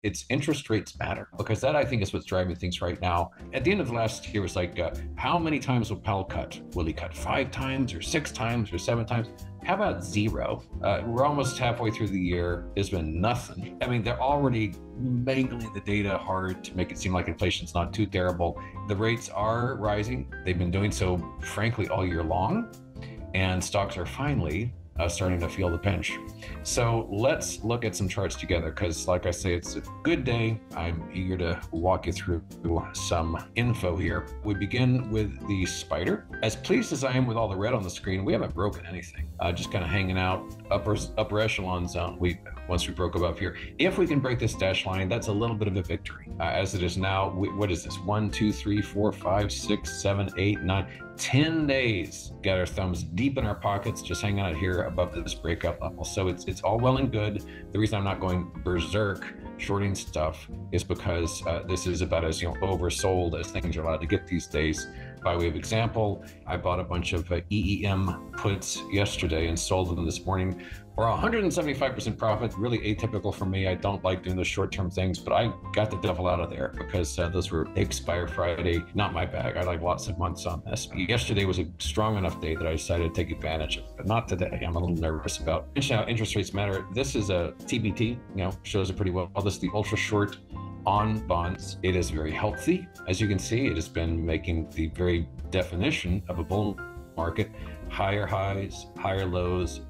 it's interest rates matter, because that I think is what's driving things right now. At the end of last year, it was like, how many times will Powell cut? Will he cut 5 times or 6 times or 7 times? How about zero? We're almost halfway through the year. There's been nothing. I mean, they're already mangling the data hard to make it seem like inflation's not too terrible. The rates are rising. They've been doing so, frankly, all year long. And stocks are finally starting to feel the pinch. So let's look at some charts together, because like I say, it's a good day. I'm eager to walk you through some info here. We begin with the spider. As pleased as I am with all the red on the screen, we haven't broken anything. Just kind of hanging out upper echelon zone. Once we broke above here, if we can break this dash line, that's a little bit of a victory. As it is now, what is this? 1, 2, 3, 4, 5, 6, 7, 8, 9, 10 days. Got our thumbs deep in our pockets, just hanging out here above this breakout level. So it's all well and good. The reason I'm not going berserk shorting stuff is because this is about as oversold as things are allowed to get these days. By way of example, I bought a bunch of EEM puts yesterday and sold them this morning for 175% profit. Really atypical for me. I don't like doing those short-term things, but I got the devil out of there because those were expire Friday. Not my bag. I like lots of months on this. Yesterday was a strong enough day that I decided to take advantage of it, but not today. I'm a little nervous about how interest rates matter. This is a TBT, shows it pretty well. This is the ultra short on bonds. It is very healthy. As you can see, it has been making the very definition of a bull market. Higher highs, higher lows,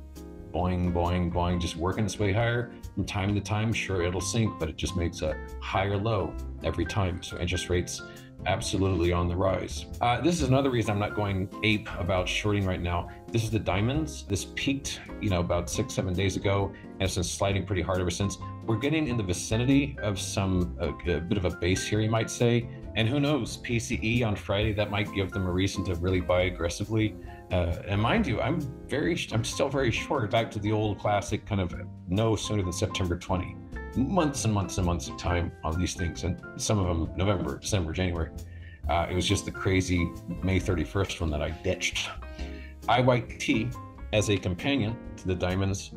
boing, boing, boing, just working its way higher. From time to time, sure, it'll sink, but it just makes a higher low every time. So interest rates absolutely on the rise. This is another reason I'm not going ape about shorting right now. This is the diamonds. This peaked, about 6-7 days ago, and it's been sliding pretty hard ever since. We're getting in the vicinity of a bit of a base here, you might say. And who knows, PCE on Friday, that might give them a reason to really buy aggressively. And mind you, I'm still very short, back to the old classic kind of no sooner than September 20. Months and months and months of time on these things, and some of them November, December, January. It was just the crazy May 31st one that I ditched. IYT, as a companion to the diamonds,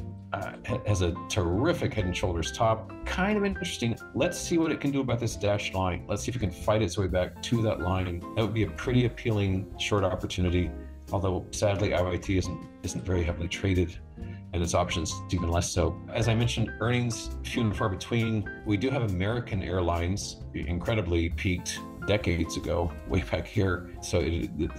has a terrific head and shoulders top. Kind of interesting. Let's see what it can do about this dashed line. Let's see if it can fight its way back to that line. That would be a pretty appealing short opportunity, although sadly IYT isn't very heavily traded, and its options even less so. As I mentioned, earnings few and far between. We do have American Airlines, incredibly peaked decades ago, way back here. So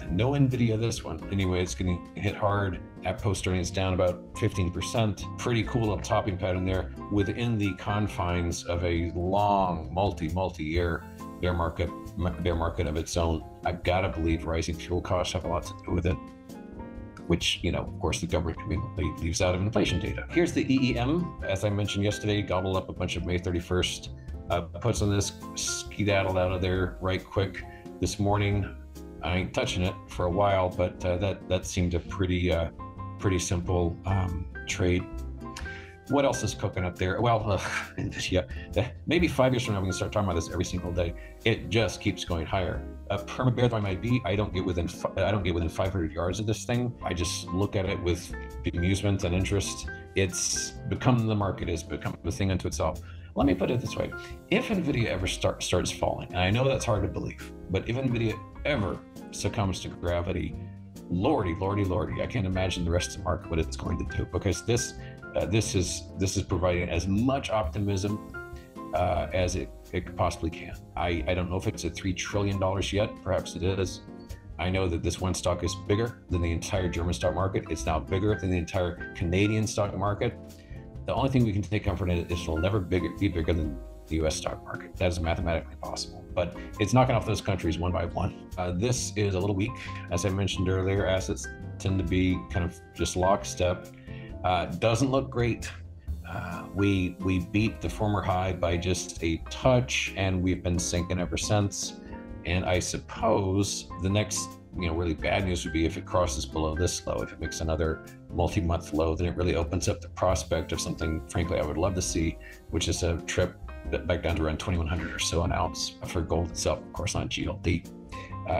no NVIDIA this one. Anyway, it's getting hit hard. At post earnings down about 15%. Pretty cool little topping pattern there within the confines of a long multi-year bear market of its own. I've got to believe rising fuel costs have a lot to do with it, which, of course, the government conveniently leaves out of inflation data. Here's the EEM. As I mentioned yesterday, gobbled up a bunch of May 31st puts on this, skedaddled out of there right quick this morning. I ain't touching it for a while, but that seemed a pretty simple trade. What else is cooking up there? Well, yeah, maybe 5 years from now we can start talking about this every single day. It just keeps going higher. Perma bear though I might be, I don't get within 500 yards of this thing. I just look at it with amusement and interest. It's become the market, has become a thing unto itself. Let me put it this way: if NVIDIA ever starts falling, and I know that's hard to believe, but if NVIDIA ever succumbs to gravity, lordy, I can't imagine the rest of the market what it's going to do, because this is providing as much optimism as it possibly can. I don't know if it's at $3 trillion yet. Perhaps it is. I know that this one stock is bigger than the entire German stock market. It's now bigger than the entire Canadian stock market. The only thing we can take comfort in is it'll never be bigger than the US stock market. That is mathematically possible, but it's knocking off those countries one by one. This is a little weak. As I mentioned earlier, assets tend to be kind of just lockstep. Doesn't look great. We beat the former high by just a touch, and we've been sinking ever since. And I suppose the next really bad news would be if it crosses below this low. If it makes another multi-month low, then it really opens up the prospect of something, frankly, I would love to see, which is a trip back down to around 2,100 or so an ounce for gold itself, of course, not GLD.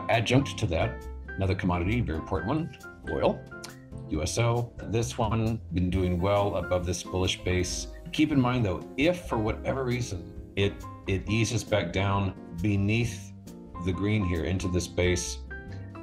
Adjunct to that, another commodity, very important one, oil, USO. This one been doing well above this bullish base. Keep in mind though, if for whatever reason it eases back down beneath the green here into this base.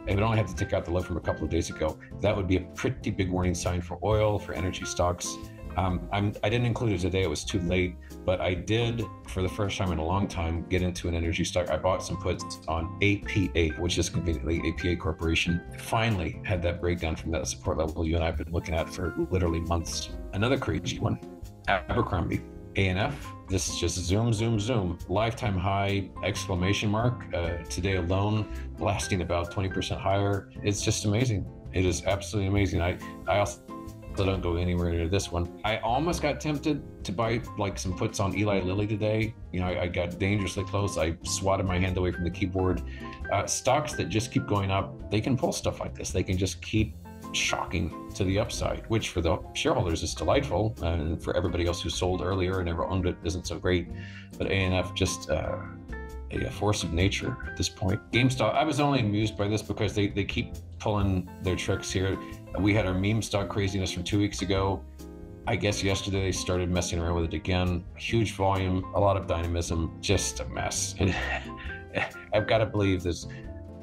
It would only have to take out the low from a couple of days ago. That would be a pretty big warning sign for oil, for energy stocks. I didn't include it today, it was too late, but I did, for the first time in a long time, get into an energy stock. I bought some puts on APA, which is conveniently APA Corporation. Finally had that breakdown from that support level you and I have been looking at for literally months. Another crazy one, Abercrombie. ANF, this is just zoom, zoom, zoom. Lifetime high, exclamation mark. Today alone, blasting about 20% higher. It's just amazing. It is absolutely amazing. I also don't go anywhere near this one. I almost got tempted to buy like some puts on Eli Lilly today. You know, I got dangerously close. I swatted my hand away from the keyboard. Stocks that just keep going up, they can pull stuff like this. They can just keep shocking to the upside, which for the shareholders is delightful, and for everybody else who sold earlier and never owned it isn't so great. But ANF just a force of nature at this point. GameStop, I was only amused by this because they keep pulling their tricks here. We had our meme stock craziness from 2 weeks ago. I guess yesterday they started messing around with it again. Huge volume, a lot of dynamism, just a mess. And I've got to believe there's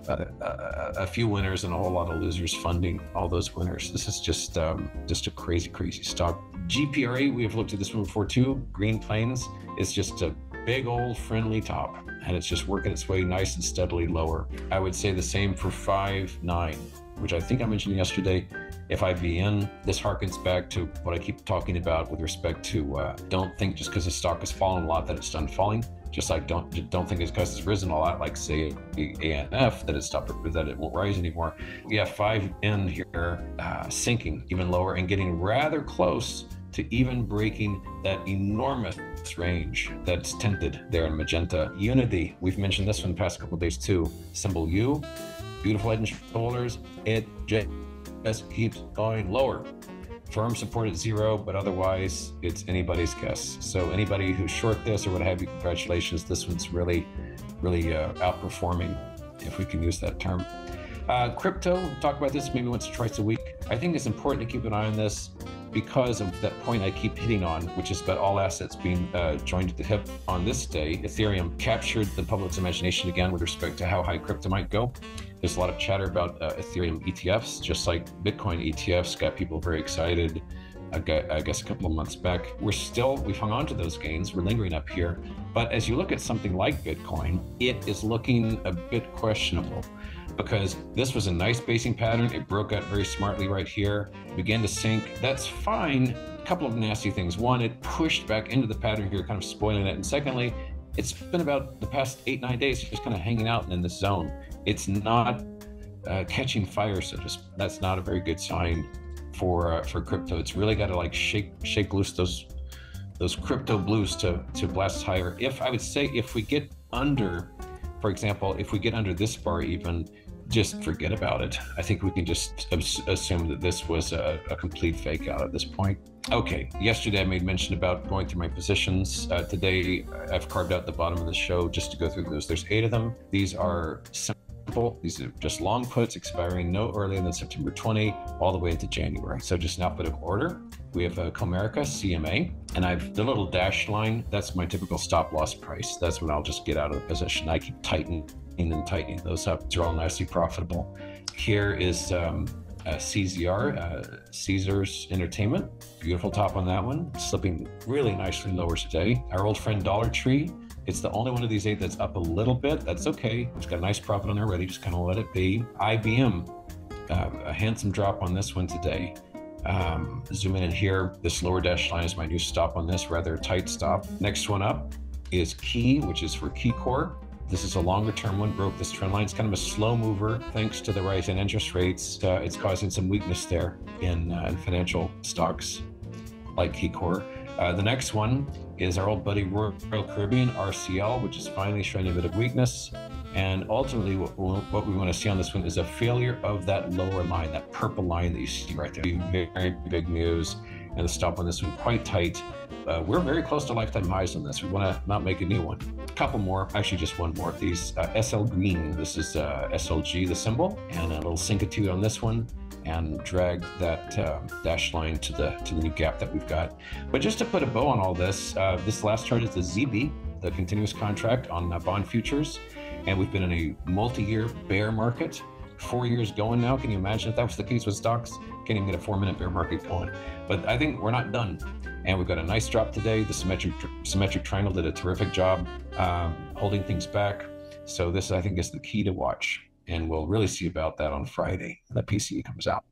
a few winners and a whole lot of losers funding all those winners. This is just a crazy, crazy stock. GPRE, we have looked at this one before too. Green Plains is just a big old friendly top, and it's just working its way nice and steadily lower. I would say the same for 5-9, which I think I mentioned yesterday. FIVN, this harkens back to what I keep talking about with respect to don't think just because the stock has fallen a lot that it's done falling. Just like don't think it's because it's risen a lot, like say ANF, that it stopped, that it won't rise anymore. We have 5N here sinking even lower and getting rather close to even breaking that enormous range that's tinted there in magenta. Unity, we've mentioned this one the past couple of days too. Symbol U, beautiful head and shoulders. It just keeps going lower. Firm support at 0, but otherwise it's anybody's guess. So anybody who's short this or what have you, congratulations. This one's really outperforming, if we can use that term. Crypto, talk about this maybe once or twice a week. I think it's important to keep an eye on this because of that point I keep hitting on, which is about all assets being joined at the hip. On this day, Ethereum captured the public's imagination again with respect to how high crypto might go. There's a lot of chatter about Ethereum ETFs, just like Bitcoin ETFs got people very excited, I guess a couple of months back. We've hung on to those gains, we're lingering up here. But as you look at something like Bitcoin, it is looking a bit questionable because this was a nice basing pattern. It broke out very smartly right here, began to sink. That's fine. A couple of nasty things. One, it pushed back into the pattern here, kind of spoiling it. And secondly, it's been about the past 8-9 days just kind of hanging out in this zone. It's not catching fire, so that's not a very good sign for crypto. It's really got to like shake loose those crypto blues to blast higher. I would say if we get under, for example, if we get under this bar even, just forget about it. I think we can just assume that this was a complete fake out at this point. Okay, yesterday I made mention about going through my positions. Today I've carved out the bottom of the show just to go through those. There's 8 of them. These are simple. These are just long puts expiring no earlier than September 20 all the way into January. So just in alphabetical order, we have Comerica, CMA, and I've the little dashed line. That's my typical stop loss price. That's when I'll just get out of the position. I keep tightening and tightening those up. They're all nicely profitable. Here is CZR, Caesars Entertainment. Beautiful top on that one, slipping really nicely lower today. Our old friend Dollar Tree. It's the only one of these 8 that's up a little bit. That's okay. It's got a nice profit on there already. Just kind of let it be. IBM, a handsome drop on this one today. Zoom in here. This lower dashed line is my new stop on this, rather tight stop. Next one up is Key, which is for KeyCore. This is a longer term one, broke this trend line. It's kind of a slow mover thanks to the rise in interest rates. It's causing some weakness there in financial stocks like KeyCore. The next one is our old buddy Royal Caribbean, RCL, which is finally showing a bit of weakness. And ultimately, what we want to see on this one is a failure of that lower line, that purple line that you see right there. Very big news. And the stop on this one quite tight. We're very close to lifetime highs on this. We want to not make a new one. A couple more, actually just one more of these. SL Green, this is SLG, the symbol, and a little syncitude on this one, and drag that dash line to the new gap that we've got. But just to put a bow on all this, this last chart is the ZB, the continuous contract on bond futures, and we've been in a multi-year bear market, 4 years going now. Can you imagine if that was the case with stocks? Can't even get a 4-minute bear market going. But I think we're not done. And we've got a nice drop today. The symmetric triangle did a terrific job holding things back. So this, I think, is the key to watch. And we'll really see about that on Friday when the PCE comes out.